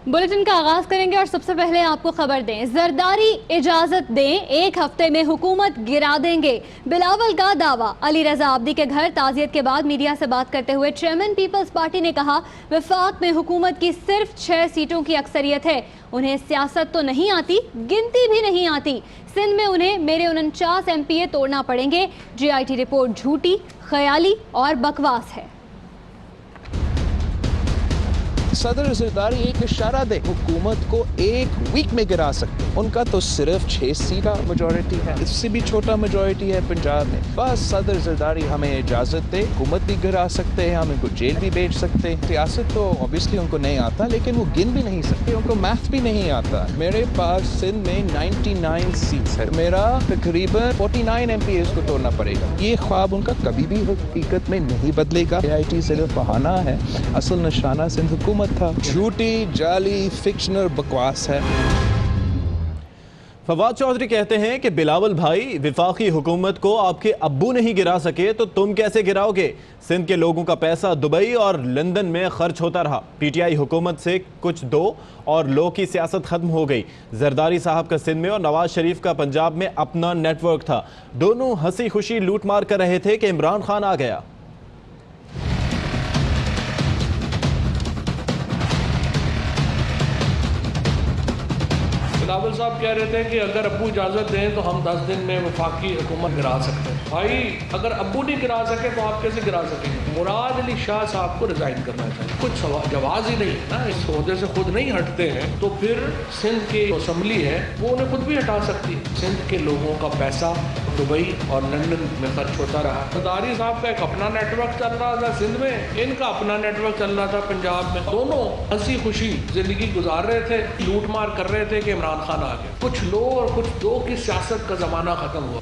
Bulletin का आगाज करेंगे और सबसे पहले आपको खबर दें। जरदारी इजाजत दें, 1 हफ्ते में हुकूमत गिरा देंगे, बिलावल का दावा। अली रजा आब्दी के घर ताजियत के बाद मीडिया से बात करते हुए चेयरमैन पीपल्स पार्टी ने कहा, वफाक में हुकूमत की सिर्फ 6 सीटों की अक्सरियत है। उन्हें सियासत तो नहीं आती, गिनती भी नहीं आती। सिंध में उन्हें मेरे 49 MPA तोड़ना पड़ेंगे। GIT रिपोर्ट झूठी, ख्याली और बकवास है। सदर जरदारी एक इशारा दे, हुकूमत को 1 वीक में गिरा सकते। उनका तो सिर्फ 6 सीट का मेजॉरिटी है, इससे भी छोटा मेजॉरिटी है पंजाब में। बस सदर जरदारी हमें इजाजत दे, हुकूमत भी गिरा सकते हैं, हम इनको जेल भी भेज सकते हैं। सियासत तो ऑब्वियसली उनको नहीं आता, लेकिन वो गिन भी नहीं सकते, उनको मैथ भी नहीं आता। मेरे पास सिंध में 99 सीट्स है, मेरा तकरीबन 49 MPAs को तोड़ना पड़ेगा। ये ख्वाब उनका कभी भी हकीकत में नहीं बदलेगा। GIT सिर्फ बहाना है, असल निशाना सिंध हुकूमत था। झूठी, जाली, फिक्शनल बकवास है। फवाद चौधरी कहते हैं कि बिलावल भाई, विफाकी हुकूमत को आपके अब्बू नहीं गिरा सके तो तुम कैसे गिराओगे? सिंध के लोगों का पैसा दुबई और लंदन में खर्च होता रहा। PTI हुकूमत से कुछ दो और लो की सियासत खत्म हो गई। जरदारी साहब का सिंध में और नवाज शरीफ का पंजाब में अपना नेटवर्क था। दोनों हंसी खुशी लूट मार कर रहे थे कि इमरान खान आ गया। बिलावल साहब कह रहे थे कि अगर अब्बू इजाज़त दें तो हम 10 दिन में वफाकी हुकूमत गिरा सकते हैं। भाई, अगर अब्बू नहीं गिरा सके तो आप कैसे गिरा सकेंगे? मुराद अली शाह साहब को रिजाइन करना चाहिए। कुछ जवाब ही नहीं है ना, इस ओहदे से खुद नहीं हटते हैं तो फिर सिंध की असम्बली है वो उन्हें खुद भी हटा सकती है। सिंध के लोगों का पैसा दुबई और लंदन में खर्च होता रहा। जरदारी साहब का एक अपना नेटवर्क चल रहा था सिंध में, इनका अपना नेटवर्क चल रहा था पंजाब में। दोनों हंसी खुशी जिंदगी गुजार रहे थे, लूट मार कर रहे थे कि इमरान खान आ गया। कुछ लो और कुछ दो की सियासत का जमाना खत्म हुआ।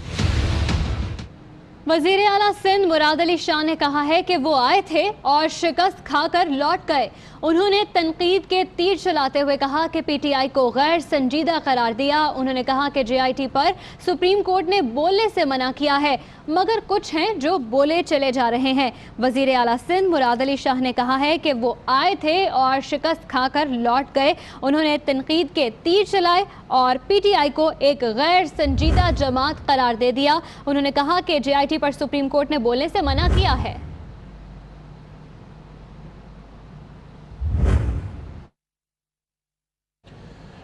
वजीर आला सिंध मुराद अली शाह ने कहा है कि वो आए थे और शिकस्त खाकर लौट गए। उन्होंने तनकीद के तीर चलाते हुए कहा कि PTI को गैर संजीदा करार दिया। उन्होंने कहा कि GIT पर सुप्रीम कोर्ट ने बोलने से मना किया है, मगर कुछ हैं जो बोले चले जा रहे हैं। वजीर आला सिंध मुराद अली शाह ने कहा है कि वो आए थे और शिकस्त खाकर लौट गए। उन्होंने तनकीद के तीर चलाए और PTI को एक गैर संजीदा जमात करार दे दिया। उन्होंने कहा कि GIT पर सुप्रीम कोर्ट ने बोलने से मना किया है।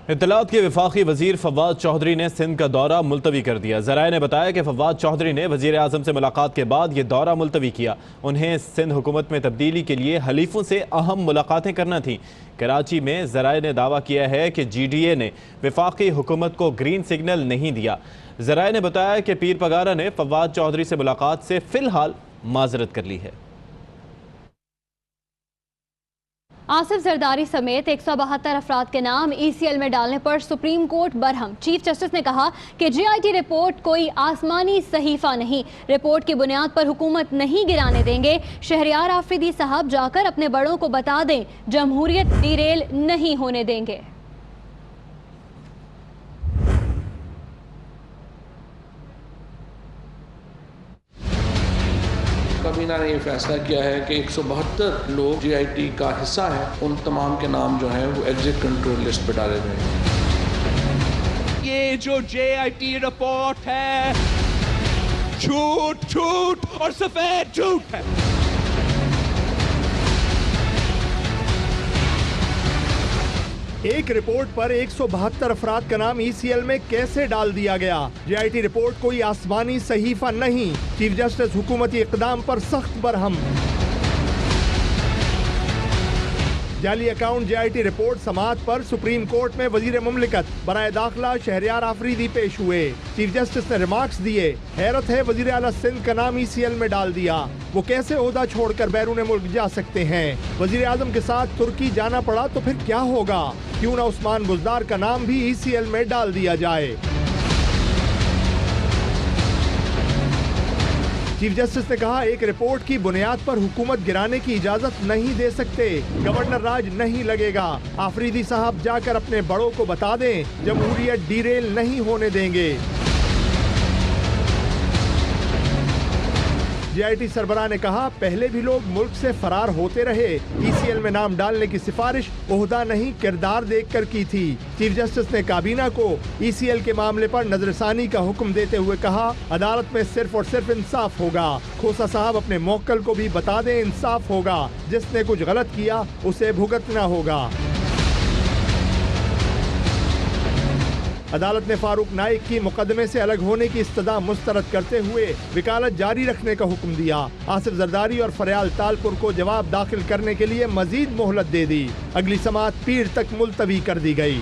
इत्तलात के वफाकी वजीर फवाद चौधरी ने सिंध का दौरा मुलतवी कर दिया। ज़राए ने बताया कि फवाद चौधरी ने वजीर आज़म से मुलाकात के बाद ये दौरा मुलतवी किया। उन्हें सिंध हुकूमत में तब्दीली के लिए हलीफों से अहम मुलाकातें करना थी। कराची में ज़राए ने दावा किया है कि GDA ने वफाकी हुकूमत को ग्रीन सिग्नल नहीं दिया। ज़राए ने बताया कि पीर पगारा ने फवाद चौधरी से मुलाकात से फ़िलहाल माजरत कर ली है। आसिफ जरदारी समेत 172 अफराद के नाम ECL में डालने पर supreme court Barham. Chief justice ने कहा कि GIT रिपोर्ट कोई आसमानी सहीफा नहीं, रिपोर्ट की बुनियाद पर हुकूमत नहीं गिराने देंगे। शहरियार आफरीदी साहब जाकर अपने बड़ों को बता दें, जमहूरियत डिरेल नहीं होने देंगे। काबीना ने ये फैसला किया है कि 172 लोग GIT का हिस्सा है, उन तमाम के नाम जो हैं वो एग्जिट कंट्रोल लिस्ट पर डाले गए हैं। ये जो GIT रिपोर्ट है झूठ झूठ और सफेद झूठ है। एक रिपोर्ट पर 172 अफराद का नाम ECL में कैसे डाल दिया गया? GIT रिपोर्ट कोई आसमानी सहीफा नहीं। चीफ जस्टिस हुकूमती इक़दाम पर सख्त बरहम। जाली अकाउंट GIT रिपोर्ट समाअत पर सुप्रीम कोर्ट में वजीर मुमलिकत बराए दाखिला शहरियार आफरीदी पेश हुए। चीफ जस्टिस ने रिमार्क्स दिए, हैरत है वजीर आला सिंध का नाम ECL में डाल दिया, वो कैसे ओहदा छोड़कर बैरून मुल्क जा सकते हैं? वजीर आजम के साथ तुर्की जाना पड़ा तो फिर क्या होगा? क्यों ना उस्मान बुज़दार का नाम भी ECL में डाल दिया जाए। चीफ जस्टिस ने कहा, एक रिपोर्ट की बुनियाद पर हुकूमत गिराने की इजाजत नहीं दे सकते, गवर्नर राज नहीं लगेगा। आफरीदी साहब जाकर अपने बड़ों को बता दें, जमहूरियत डिरेल नहीं होने देंगे। JIT सरबराह ने कहा, पहले भी लोग मुल्क से फरार होते रहे। ECL में नाम डालने की सिफारिश ओहदा नहीं किरदार देखकर की थी। चीफ जस्टिस ने काबीना को ECL के मामले पर नजरसानी का हुक्म देते हुए कहा, अदालत में सिर्फ और सिर्फ इंसाफ होगा। खोसा साहब अपने मोक्कल को भी बता दें, इंसाफ होगा। जिसने कुछ गलत किया उसे भुगतना होगा। अदालत ने फारूक नाइक की मुकदमे से अलग होने की इस्तदा मुस्तरद करते हुए वकालत जारी रखने का हुक्म दिया। आसिफ जरदारी और फरियाल तालपुर को जवाब दाखिल करने के लिए मजीद मोहलत दे दी। अगली समाअत पीर तक मुलतवी कर दी गई।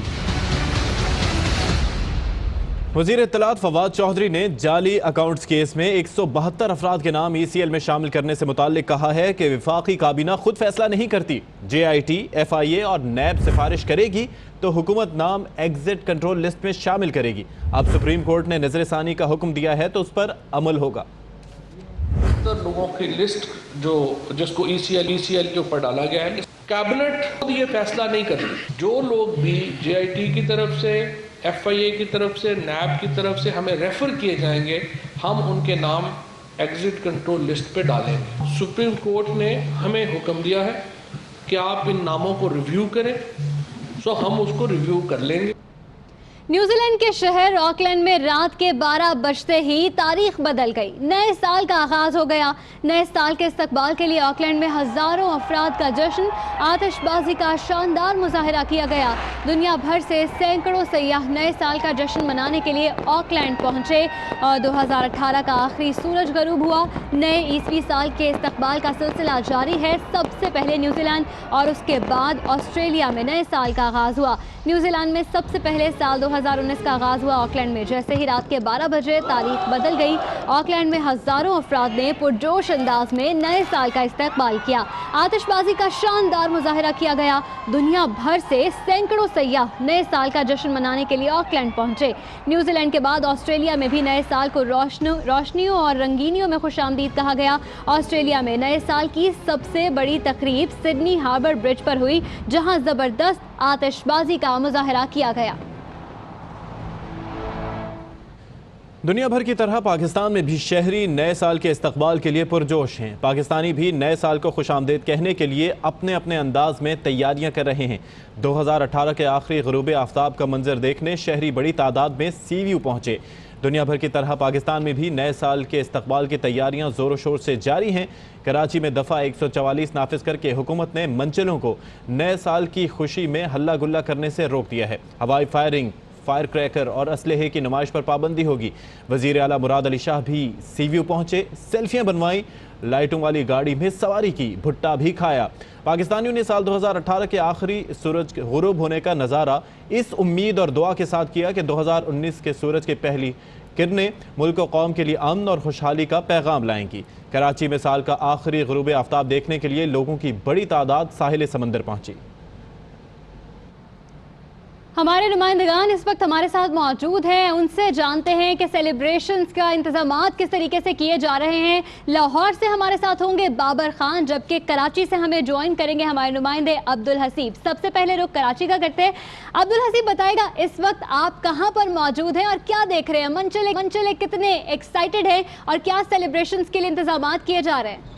वज़ीर इत्तलात फवाद चौधरी ने जाली अकाउंट्स केस में 172 अफराद के नाम ECL में शामिल करने से मुताल्लिक कहा है कि विफाकी काबीना खुद फैसला नहीं करती। JIT, FIA और NAB सिफारिश करेगी तो हुकूमत नाम एग्जिट कंट्रोल लिस्ट में शामिल करेगी। अब सुप्रीम कोर्ट ने नजरसानी का हुक्म दिया है तो उस पर अमल होगा। लोगों की लिस्ट जिसको ECL के ऊपर डाला गया है, कैबिनेट खुद ये फैसला नहीं करती। जो लोग भी JIT की तरफ से, FIA की तरफ से, NAB की तरफ से हमें रेफर किए जाएंगे, हम उनके नाम एग्जिट कंट्रोल लिस्ट पे डालेंगे। सुप्रीम कोर्ट ने हमें हुक्म दिया है कि आप इन नामों को रिव्यू करें, तो हम उसको रिव्यू कर लेंगे। न्यूजीलैंड के शहर ऑकलैंड में रात के 12 बजते ही तारीख बदल गई। नए साल का आगाज हो गया। नए साल के इस्तकबाल के लिए ऑकलैंड में हजारों अफराद का जश्न, आतिशबाजी का शानदार मुजाहिरा किया गया। दुनिया भर से सैकड़ों सयाह नए साल का जश्न मनाने के लिए ऑकलैंड पहुंचे और 2018 का आखिरी सूरज गरूब हुआ। नए ईस्वी साल के इस्तकबाल का सिलसिला जारी है। सबसे पहले न्यूजीलैंड और उसके बाद ऑस्ट्रेलिया में नए साल का आगाज हुआ। न्यूजीलैंड में सबसे पहले साल 2019 का आगाज हुआ ऑकलैंड में। जैसे ही रात के 12 बजे तारीख बदल गई, ऑकलैंड में हजारों अफराद ने पुरजोश अंदाज में नए साल का इस्तकबाल किया। आतिशबाजी का शानदार मुजाहिरा किया गया। दुनिया भर से सैकड़ों सयाह नए साल का जश्न मनाने के लिए ऑकलैंड पहुंचे। न्यूजीलैंड के बाद ऑस्ट्रेलिया में भी नए साल को रोशनियों और रंगीनियों में खुशामदीद कहा गया। ऑस्ट्रेलिया में नए साल की सबसे बड़ी तकरीब सिडनी हार्बर ब्रिज पर हुई, जहां जबरदस्त आतिशबाजी का मुजाहिरा किया गया। दुनिया भर की तरह पाकिस्तान में भी शहरी नए साल के इस्तकबाल के लिए पुरजोश हैं। पाकिस्तानी भी नए साल को खुशामदीद कहने के लिए अपने अपने अंदाज में तैयारियां कर रहे हैं। 2018 के आखिरी गुरूब आफ्ताब का मंजर देखने शहरी बड़ी तादाद में सी व्यू पहुंचे। दुनिया भर की तरह पाकिस्तान में भी नए साल के इस्तकबाल की तैयारियां जोरों शोर से जारी हैं। कराची में दफ़ा 144 नाफिज करके हुकूमत ने मंजिलों को नए साल की खुशी में हल्ला गुल्ला करने से रोक दिया है। हवाई फायरिंग, फायर क्रैकर और असलहे की नुमाइश पर पाबंदी होगी। वज़ीर आला मुराद अली शाह भी सी व्यू पहुंचे, सेल्फियां बनवाई, लाइटों वाली गाड़ी में सवारी की, भुट्टा भी खाया। पाकिस्तानियों ने साल 2018 के आखिरी सूरज गुरूब होने का नज़ारा इस उम्मीद और दुआ के साथ किया कि 2019 के सूरज की पहली किरणें मुल्क और कौम के लिए अमन और खुशहाली का पैगाम लाएंगी। कराची में साल का आखिरी गुरूब आफ्ताब देखने के लिए लोगों की बड़ी तादाद साहिल समंदर पहुंची। हमारे नुमाइंदगान इस वक्त हमारे साथ मौजूद हैं, उनसे जानते हैं कि सेलिब्रेशंस का इंतजामात किस तरीके से किए जा रहे हैं। लाहौर से हमारे साथ होंगे बाबर खान, जबकि कराची से हमें ज्वाइन करेंगे हमारे नुमाइंदे अब्दुल हसीब। सबसे पहले रुख कराची का करते हैं। अब्दुल हसीब बताएगा, इस वक्त आप कहाँ पर मौजूद हैं और क्या देख रहे हैं? मंचले कितने एक्साइटेड हैं और क्या सेलिब्रेशंस के लिए इंतजामात किए जा रहे हैं?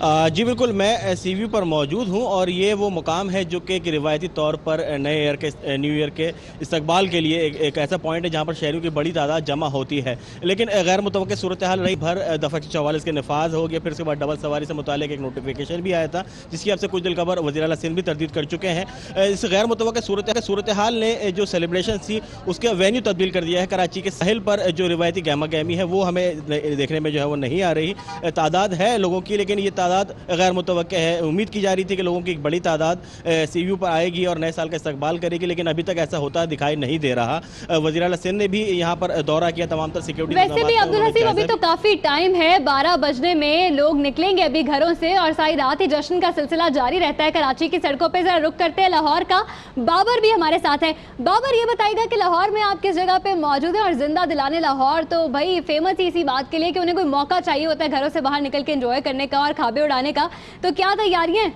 जी बिल्कुल, मैं सी व्यू पर मौजूद हूं और ये वो मुकाम है जो कि एक रिवायती तौर पर न्यू ईयर के इस्तकबाल के लिए एक ऐसा पॉइंट है जहां पर शहरियों की बड़ी तादाद जमा होती है। लेकिन गैर मुतवक्किल सूरत हाल रही भर दफ़ा 44 के नफाज हो गया। फिर उसके बाद डबल सवारी से मुतालिक एक नोटिफिकेशन भी आया था, जिसकी आपसे कुछ दिन खबर वज़ीर आला सिंध भी तरदीद कर चुके हैं। इस गैर मुतवक्किल सूरत हाल ने जो सेलिब्रेशन थी उसके वेन्यू तब्दील कर दिया है। कराची के साहिल पर जो रिवायती गहमा गहमी है वो हमें देखने में जो है वो नहीं आ रही। तादाद है लोगों की, लेकिन ये गैर मुतवक्के है। उम्मीद की जा रही थी कि लोगों की एक बड़ी तादाद सी व्यू पर आएगी और नए साल का इस्तकबाल करेगी, लेकिन अभी तक ऐसा होता दिखाई नहीं दे रहा। वज़ीर आला सिंध ने भी यहाँ पर दौरा किया, तमाम तर सिक्योरिटी। वैसे भी अब्दुल हसीब, अभी तो काफी टाइम है, 12 बजने में लोग निकलेंगे अभी घरों से और सारी रात ही जश्न का सिलसिला जारी रहता है कराची की सड़कों पर। जरा रुक करते हैं लाहौर का। बाबर भी हमारे साथ है। बाबर, ये बताएगा कि लाहौर में आप किस जगह पे मौजूद है और जिंदा दिलाने लाहौर तो भाई फेमस ही इसी बात के लिए कि उन्हें कोई मौका चाहिए होता है घरों से बाहर निकल के एंजॉय करने का और खाबे उड़ाने का, तो क्या तैयारियां हैं?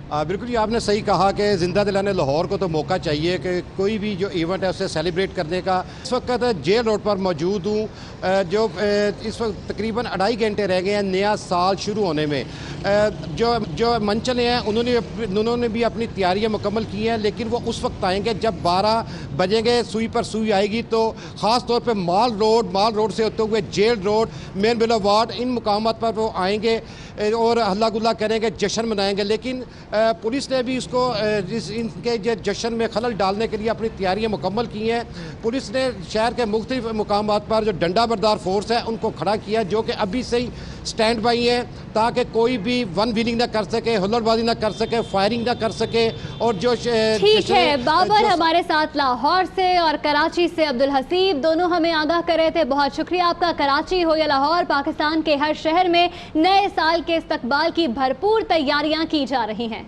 बिल्कुल, ये आपने सही कहा कि ज़िंदा दिलाने लाहौर को तो मौका चाहिए कि कोई भी जो इवेंट है उसे सेलिब्रेट करने का। इस वक्त जेल रोड पर मौजूद हूँ, जो इस वक्त तकरीबन 2.5 घंटे रह गए हैं नया साल शुरू होने में। जो मंचले हैं उन्होंने भी अपनी तैयारियां मुकम्मल की हैं, लेकिन वो उस वक्त आएंगे जब 12 बजेंगे, सुई पर सुई आएगी। तो ख़ास तौर पे माल रोड से होते हुए जेल रोड, मेन बुलेवार्ड, इन मुकामात पर वो आएंगे और हल्ला गुल्ला करेंगे, जश्न मनाएंगे। लेकिन पुलिस ने भी इसको इनके जश्न में खलल डालने के लिए अपनी तैयारियां मुकम्मल की हैं। पुलिस ने शहर के मुख्तलिफ मुकामात पर जो डंडा बरदार फोर्स है उनको खड़ा किया, जो कि अभी से ही स्टैंड बाई है, ताकि कोई भी वन व्हीलिंग ना कर सके, हुल्लड़बाजी ना कर सके, फायरिंग ना कर सके। और जो ठीक है, बाबर हमारे साथ लाहौर से और कराची से अब्दुल हसीब दोनों हमें आगाह कर रहे थे। बहुत शुक्रिया आपका। कराची हो या लाहौर, पाकिस्तान के हर शहर में नए साल के इस्तकबाल की भरपूर तैयारियां की जा रही हैं।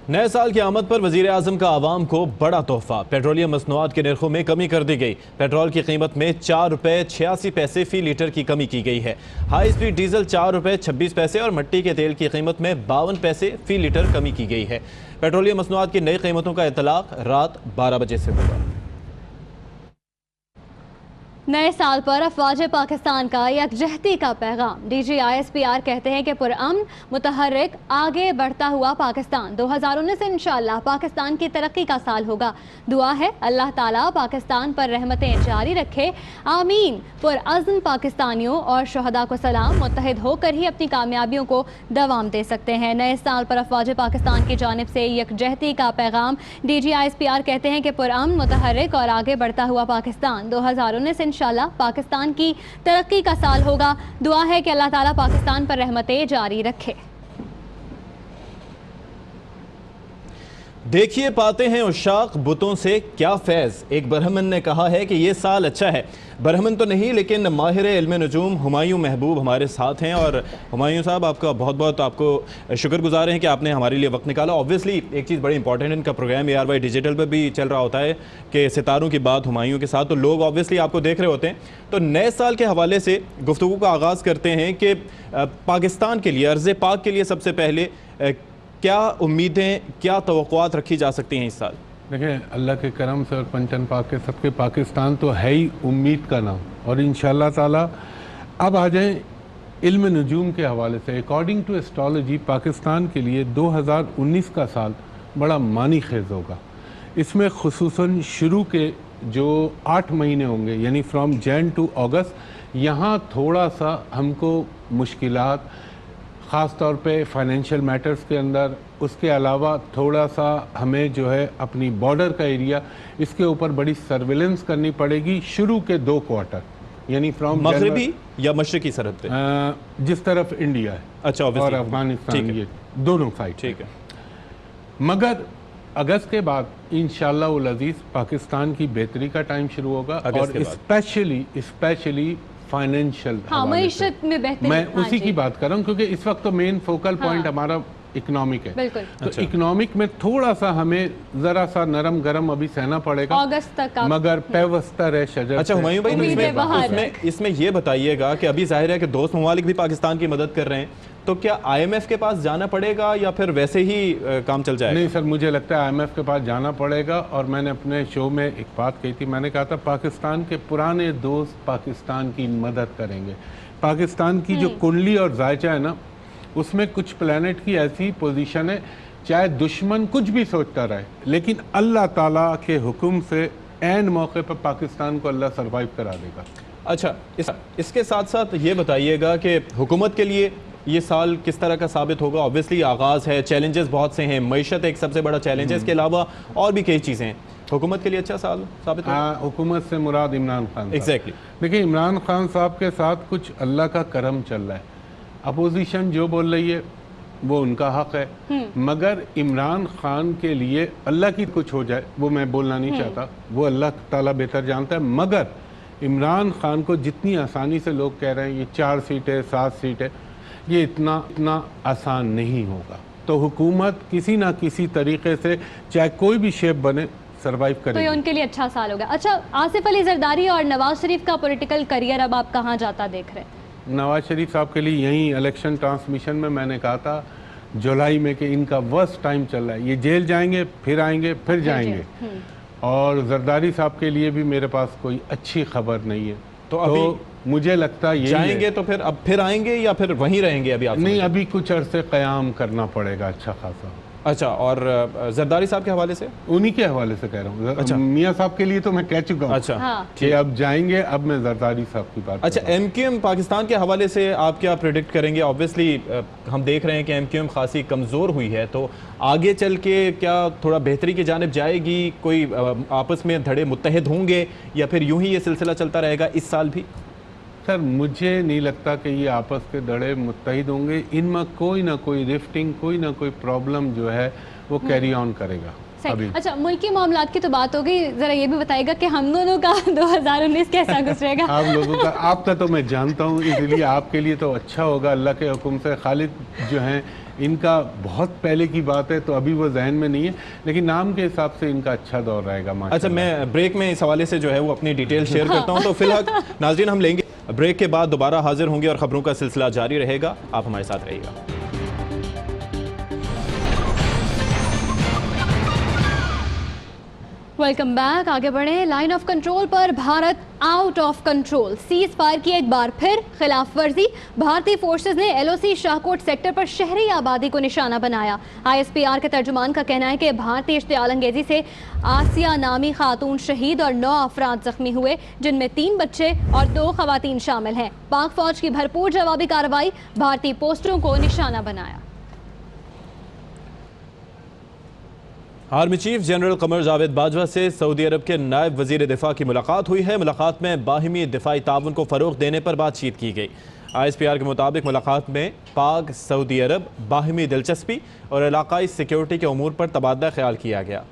नए साल की आमद पर वजीर आजम का आवाम को बड़ा तोहफा। पेट्रोलियम मसनूआत के नरखों में कमी कर दी गई। पेट्रोल की कीमत में 4 रुपये 86 पैसे फी लीटर की कमी की गई है। हाई स्पीड डीजल 4 रुपये 26 पैसे और मिट्टी के तेल की कीमत में 52 पैसे फी लीटर कमी की गई है। पेट्रोलियम मसनूआत की नई कीमतों का इतलाक रात 12 बजे से होगा। नए साल पर अफवाज पाकिस्तान का यकजहती का पैगाम। DGISPR कहते हैं कि पुरअमन मुतहर्रिक आगे बढ़ता हुआ पाकिस्तान 2019 इंशाअल्लाह पाकिस्तान की तरक्की का साल होगा। दुआ है अल्लाह ताला पाकिस्तान पर रहमतें जारी रखे, आमीन। पुरअज़्म पाकिस्तानियों और शहदा को सलाम, मुत्तहिद होकर ही अपनी कामयाबियों को दवाम दे सकते हैं। नए साल पर अफवाज पाकिस्तान की जानिब से यकजहती का पैगाम। DGISPR कहते हैं कि पुरअमन मुतहर्रिक और आगे बढ़ता हुआ पाकिस्तान 2019 इंशाअल्लाह पाकिस्तान की तरक्की का साल होगा। दुआ है कि अल्लाह ताला पाकिस्तान पर रहमतें जारी रखे। देखिए पाते हैं उशाक बुतों से क्या फैज़। एक ब्रह्मन ने कहा है कि ये साल अच्छा है। ब्रह्मन तो नहीं लेकिन माहिर इल्म नजूम हुमायूं महबूब हमारे साथ हैं। और हुमायूं साहब, आपका बहुत बहुत आपको शुक्रगुजार हैं कि आपने हमारे लिए वक्त निकाला। ऑब्वियसली एक चीज़ बड़ी इंपॉर्टेंट है, इनका प्रोग्राम ARY डिजिटल पर भी चल रहा होता है कि सितारों की बात हुमायूं के साथ, तो लोग ऑब्वियसली आपको देख रहे होते हैं। तो नए साल के हवाले से गुफ्तगू का आगाज़ करते हैं कि पाकिस्तान के लिए, अर्ज़ पाक के लिए सबसे पहले क्या उम्मीदें, क्या तवक्कुआत रखी जा सकती हैं इस साल? देखिए, अल्लाह के करम से और पंचन पाक के सबके पाकिस्तान तो है ही उम्मीद का नाम। और इंशाअल्लाह ताला अब आ जाएं इल्म नजूम के हवाले से। अकॉर्डिंग टू एस्ट्रोलॉजी पाकिस्तान के लिए 2019 का साल बड़ा मानी खेज होगा। इसमें खुसूसन शुरू के जो 8 महीने होंगे, यानी फ्रॉम जैन टू अगस्त, यहाँ थोड़ा सा हमको मुश्किलात, ख़ास तौर पे फाइनेंशियल मैटर्स के अंदर, उसके अलावा थोड़ा सा हमें जो है अपनी बॉर्डर का एरिया, इसके ऊपर बड़ी सर्विलेंस करनी पड़ेगी शुरू के 2 क्वार्टर, यानी फ्रॉम मगरिबी या मशरकी सरहद पे, जिस तरफ इंडिया है, अच्छा, और अफगानिस्तान, ये दोनों साइड, ठीक है। मगर अगस्त के बाद इंशाअल्लाह उल अज़ीज़ पाकिस्तान की बेहतरी का टाइम शुरू होगा। और स्पेशली फाइनेंशियल, मईशत में बेहतरी, मैं उसी की बात कर रहा हूँ, क्योंकि इस वक्त तो मेन फोकल पॉइंट हमारा इकोनॉमिक है। तो इकोनॉमिक में थोड़ा सा हमें जरा सा नरम गरम अभी सहना पड़ेगा अगस्त तक, मगर पैवस्ता रहे शजर। अच्छा हुमायूं भाई, इसमें ये बताइएगा कि अभी जाहिर है कि दोस्त ममालिक भी पाकिस्तान की मदद कर रहे हैं, तो क्या IMF के पास जाना पड़ेगा या फिर वैसे ही काम चल जाएगा? नहीं सर, मुझे लगता है IMF के पास जाना पड़ेगा। और मैंने अपने शो में एक बात कही थी, मैंने कहा था पाकिस्तान के पुराने दोस्त पाकिस्तान की मदद करेंगे। पाकिस्तान की जो कुंडली और जायचा है ना, उसमें कुछ प्लैनेट की ऐसी पोजीशन है, चाहे दुश्मन कुछ भी सोचता रहे, लेकिन अल्लाह ताला के हुक्म से ऐन मौके पर पाकिस्तान को अल्लाह सर्वाइव करा देगा। अच्छा, इसके साथ साथ ये बताइएगा कि हुकूमत के लिए ये साल किस तरह का साबित होगा? ऑब्वियसली आगाज़ है, चैलेंजेस बहुत से हैं, मईशत एक सबसे बड़ा चैलेंज है, इसके अलावा और भी कई चीज़ें हैं। हुकूमत के लिए अच्छा साल साबित होगा? हुकूमत से मुराद इमरान खान। एग्जैक्टली। देखिए, इमरान खान साहब के साथ कुछ अल्लाह का करम चल रहा है। अपोजिशन जो बोल रही है वो उनका हक है, मगर इमरान खान के लिए अल्लाह की कुछ हो जाए वो मैं बोलना नहीं चाहता, वो अल्लाह ताला बेहतर जानता है। मगर इमरान खान को जितनी आसानी से लोग कह रहे हैं ये 4 सीटें 7 सीटें, ये इतना आसान नहीं होगा। तो हुकूमत किसी ना किसी तरीके से, चाहे कोई भी शेप बने, सर्वाइव करेगी। तो ये उनके लिए अच्छा साल होगा। अच्छा, आसिफ अली जरदारी और नवाज शरीफ का पॉलिटिकल करियर अब आप कहाँ जाता देख रहे हैं? नवाज शरीफ साहब के लिए यहीं इलेक्शन ट्रांसमिशन में मैंने कहा था जुलाई में कि इनका वर्स्ट टाइम चल रहा है, ये जेल जाएंगे फिर आएंगे फिर जाएंगे। और जरदारी साहब के लिए भी मेरे पास कोई अच्छी खबर नहीं है। तो अभी मुझे लगता है जाएंगे तो फिर अब फिर आएंगे या फिर वहीं रहेंगे? अभी आप नहीं, अभी कुछ अरसे क़याम करना पड़ेगा अच्छा खासा। अच्छा, और जरदारी साहब के हवाले से? उन्हीं के हवाले से कह रहा हूँ। अच्छा, मियाँ साहब के लिए तो मैं कह चुका हूँ। अच्छा, हाँ। कि अब जाएंगे, अब मैं जरदारी साहब की बात। अच्छा, MQM पाकिस्तान के हवाले से आप क्या प्रेडिक्ट करेंगे? ऑब्वियसली हम देख रहे हैं कि MQM खासी कमज़ोर हुई है, तो आगे चल के क्या थोड़ा बेहतरी की जानिब जाएगी? कोई आपस में धड़े मुत्तहिद होंगे या फिर यूं ही ये सिलसिला चलता रहेगा इस साल भी? सर, मुझे नहीं लगता कि ये आपस के धड़े मुत्तहिद होंगे। इनमें कोई ना कोई रिफ्टिंग, कोई ना कोई प्रॉब्लम जो है वो कैरी ऑन करेगा अभी। अच्छा, मुल्की मामलात की तो बात हो गई, जरा ये भी बताइएगा कि हम दोनों का 2019 कैसा गुजरेगा? आप लोगों का, आपका तो मैं जानता हूँ, इसलिए आपके लिए तो अच्छा होगा अल्लाह के हुक्म से। खालिद जो हैं, इनका बहुत पहले की बात है तो अभी वो जहन में नहीं है, लेकिन नाम के हिसाब से इनका अच्छा दौर रहेगा। अच्छा, मैं ब्रेक में इस हवाले से जो है वो अपनी डिटेल शेयर करता हूँ। तो फिलहाल नाज़रीन, हम लेंगे ब्रेक के बाद दोबारा हाजिर होंगे और ख़बरों का सिलसिला जारी रहेगा। आप हमारे साथ रहिएगा। Welcome back. आगे बढ़े। लाइन ऑफ कंट्रोल पर Bharat out of control, cease fire की एक बार फिर खिलाफ वर्जी। भारतीय फोर्सेज ने LOC शाहकोट सेक्टर पर शहरी आबादी को निशाना बनाया। ISPR के तर्जुमान का कहना है कि भारतीय इश्तियाल अंगेजी से आसिया नामी खातून शहीद और 9 अफराद जख्मी हुए, जिनमें 3 बच्चे और 2 खवातीन शामिल हैं। पाक फौज की भरपूर जवाबी कार्रवाई, भारतीय पोस्टरों को निशाना बनाया। Army chief general Qamar Javed Bajwa से सऊदी अरब के नायब वजीर दिफा की मुलाकात हुई है। मुलाकात में बाहिमी दिफाई ताउन को फ़रोग़ देने पर बातचीत की गई। ISPR के मुताबिक मुलाकात में पाक सऊदी अरब बाहिमी दिलचस्पी और इलाकाई सिक्योरिटी के उमूर पर तबादला ख्याल किया गया।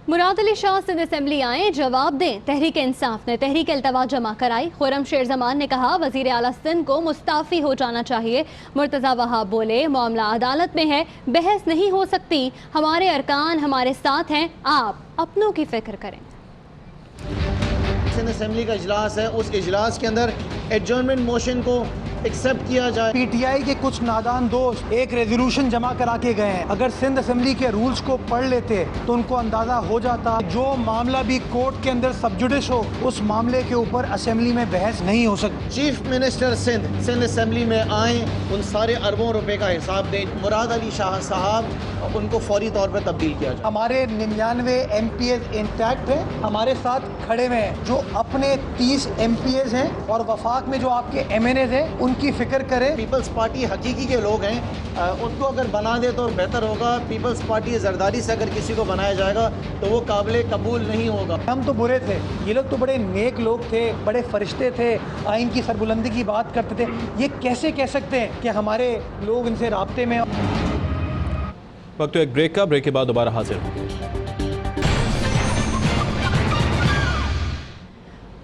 मुराद अली शाह सिंध असेंबली आए, जवाब दें। तहरीक इंसाफ ने तहरीक अल्तवा जमा कराई। खुर्रम शेर जमान ने कहा वजीर आला सिंध को मुस्ताफ़ी हो जाना चाहिए। मुर्तज़ा वहाब बोले मामला अदालत में है, बहस नहीं हो सकती। हमारे अरकान हमारे साथ हैं, आप अपनों की फिक्र करें। सिंध असेंबली का इजलास है, उस इजलास के अंदर एडजर्नमेंट मोशन को एक्सेप्ट किया जाए। PTI के कुछ नादान दोस्त एक रेजोल्यूशन जमा करा के गए हैं। अगर सिंध असेंबली के रूल्स को पढ़ लेते तो उनको अंदाजा हो जाता जो मामला भी कोर्ट के अंदर सबजुडिस हो, उस मामले के ऊपर असेंबली में बहस नहीं हो सकती। चीफ मिनिस्टर सिंध असेंबली में आए, उन सारे अरबों रुपए का हिसाब दें। मुराद अली शाह साहब, उनको फौरी तौर पर तब्दील किया जाए। हमारे 99 MPs इंटैक्ट है, हमारे साथ खड़े हुए हैं। जो अपने 30 MPs हैं और वफाक में जो आपके MNAs हैं, उनकी फिक्र करें। पीपल्स पार्टी हकीकी के लोग हैं, उनको अगर बना दे तो बेहतर होगा। पीपल्स पार्टी जरदारी से अगर किसी को बनाया जाएगा तो वो काबिल कबूल नहीं होगा। हम तो बुरे थे, ये लोग तो बड़े नेक लोग थे, बड़े फरिश्ते थे, आइन की सरबुलंदी की बात करते थे। ये कैसे कह सकते हैं कि हमारे लोग इनसे राब्ते में। वक्त तो एक ब्रेक का, ब्रेक के बाद दोबारा हाजिर होंगे।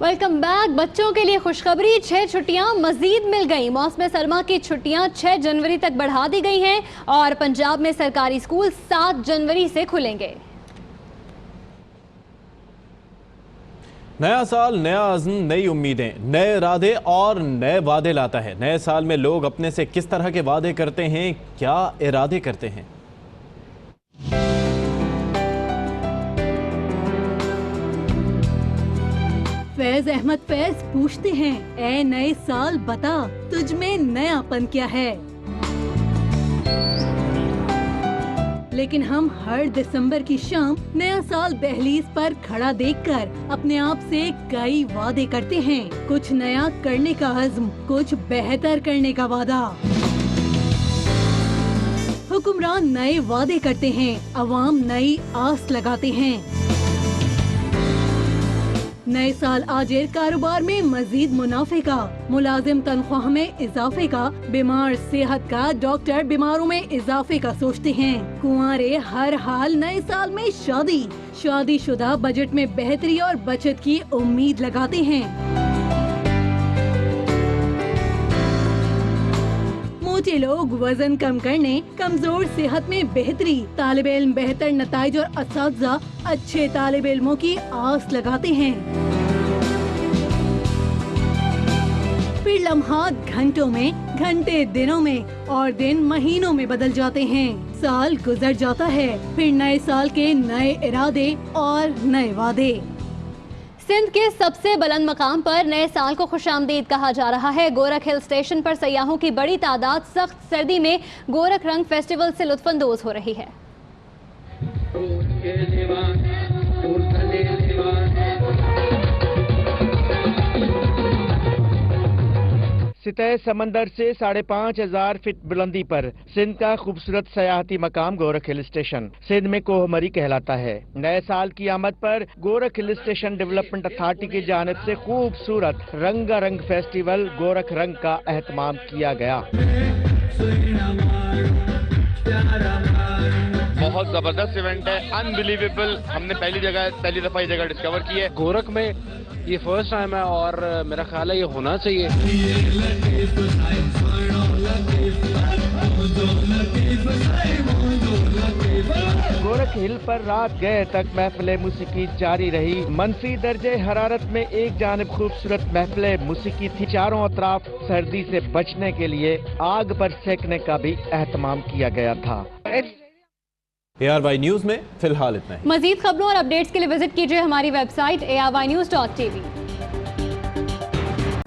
Welcome back. बच्चों के लिए खुशखबरी, 6 छुट्टियां मजीद मिल गई। मौसम सरमा की छुट्टियां 6 जनवरी तक बढ़ा दी गई हैं और पंजाब में सरकारी स्कूल 7 जनवरी से खुलेंगे। नया साल, नया अज़्म, नई उम्मीदें, नए इरादे और नए वादे लाता है। नए साल में लोग अपने से किस तरह के वादे करते हैं, क्या इरादे करते हैं? फैज अहमद फैज पूछते हैं, ए नए साल बता, तुझ में नयापन क्या है? लेकिन हम हर दिसंबर की शाम नया साल दहलीज पर खड़ा देखकर अपने आप से कई वादे करते हैं। कुछ नया करने का अज़्म, कुछ बेहतर करने का वादा। हुक्मरान नए वादे करते हैं, अवाम नई आस लगाते हैं। नए साल आजिर कारोबार में मजीद मुनाफे का, मुलाजिम तनख्वाह में इजाफे का, बीमार सेहत का, डॉक्टर बीमारों में इजाफे का सोचते हैं। कुंवारे हर हाल नए साल में शादी, शादीशुदा बजट में बेहतरी और बचत की उम्मीद लगाते हैं। मोटे लोग वजन कम करने, कमजोर सेहत में बेहतरी, तालिब इल्म बेहतर नताइज और असातिज़ा अच्छे तालिब इल्मों की आस लगाते हैं। फिर लम्हात घंटों में घंटे दिनों में और दिन महीनों में बदल जाते हैं। साल गुजर जाता है, फिर नए साल के नए इरादे और नए वादे। सिंध के सबसे बुलंद मकाम पर नए साल को खुशामदीद कहा जा रहा है। गोरख हिल स्टेशन पर सयाहों की बड़ी तादाद सख्त सर्दी में गोरख रंग फेस्टिवल से लुत्फानंदोज हो रही है। सतह समंदर से 5,500 फीट बुलंदी पर सिंध का खूबसूरत सयाहती मकाम गोरख हिल स्टेशन सिंध में कोहमरी कहलाता है। नए साल की आमद पर Gorakh hill station development authority की जानिब से खूबसूरत रंगारंग फेस्टिवल गोरख रंग का एहतमाम किया गया। बहुत जबरदस्त इवेंट है, अनबिलीवेबल। हमने पहली दफा ये जगह डिस्कवर की है। गोरख में ये फर्स्ट टाइम है और मेरा ख्याल है ये होना चाहिए। गोरख हिल पर रात गए तक महफिल मूसीकी जारी रही। मनफी दर्जे हरारत में एक जानिब खूबसूरत महफिल मूसीकी थी, चारों अतराफ सर्दी से बचने के लिए आग पर सेकने का भी एहतमाम किया गया था। ARY न्यूज में फिलहाल इतना ही। मजीद खबरों और अपडेट्स के लिए विजिट कीजिए हमारी वेबसाइट arynews.tv।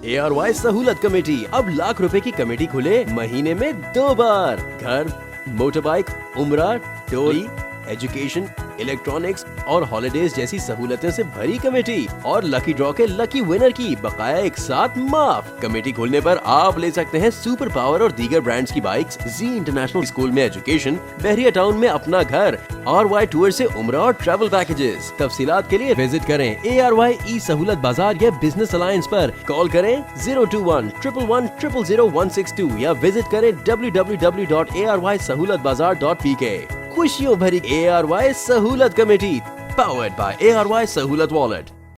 ARY सहूलत कमेटी, अब लाख रुपए की कमेटी खुले महीने में 2 बार। घर, मोटर बाइक, उम्रा, टोली, एजुकेशन, इलेक्ट्रॉनिक्स और हॉलिडेज जैसी सहूलतें से भरी कमेटी और लकी ड्रॉ के लकी विनर की बकाया एक साथ माफ। कमेटी खोलने पर आप ले सकते हैं सुपर पावर और दीगर ब्रांड्स की बाइक्स, जी इंटरनेशनल स्कूल में एजुकेशन, बहरिया टाउन में अपना घर, RY टूर से उम्रा और ट्रैवल पैकेजेस। तफसीलात के लिए विजिट करें ARY ई सहूलत बाजार या बिजनेस अलायंस पर। कॉल करें 021-111-000-162 या विजिट करें www.arysahoolatbazaar.pk। खुशियों भरी ARY सहूलत कमेटी, पावर्ड बाय ARY सहूलत वॉलेट।